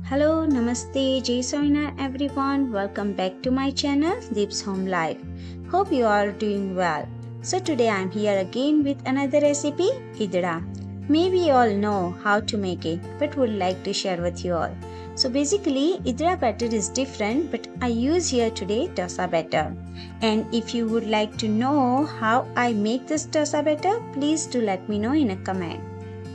Hello, Namaste, Jai Soina everyone. Welcome back to my channel Deep's Home Life. Hope you are doing well. So today I am here again with another recipe, Idda. Maybe you all know how to make it, but would like to share with you all. So basically, Idda batter is different, but I use here today dosa batter. And if you would like to know how I make this dosa batter, please do let me know in a comment.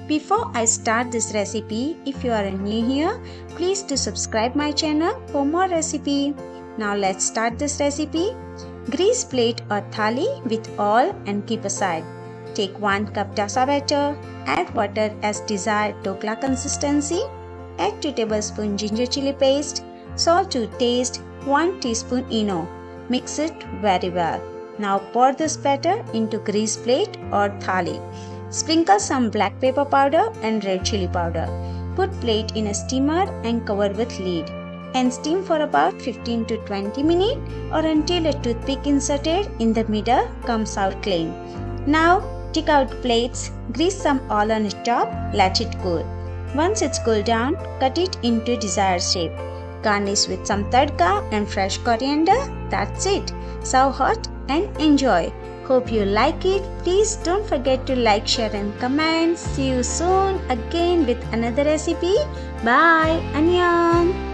Before I start this recipe, if you are new here, please do subscribe my channel for more recipe. Now let's start this recipe. Grease plate or thali with oil and keep aside. Take 1 cup dosa batter, add water as desired dhokla consistency, add 2 tablespoons ginger chili paste, salt to taste, 1 teaspoon eno. Mix it very well. Now pour this batter into grease plate or thali. Sprinkle some black pepper powder and red chili powder. Put plate in a steamer and cover with lid and steam for about 15 to 20 minutes or until a toothpick inserted in the middle comes out clean. Now take out plates, grease some oil on the top, let it cool. Once it's cooled down, cut it into desired shape. Garnish with some tadka and fresh coriander. That's it. Serve hot and enjoy. Hope you like it. Please don't forget to like, share and comment. See you soon again with another recipe. Bye. Annyeong.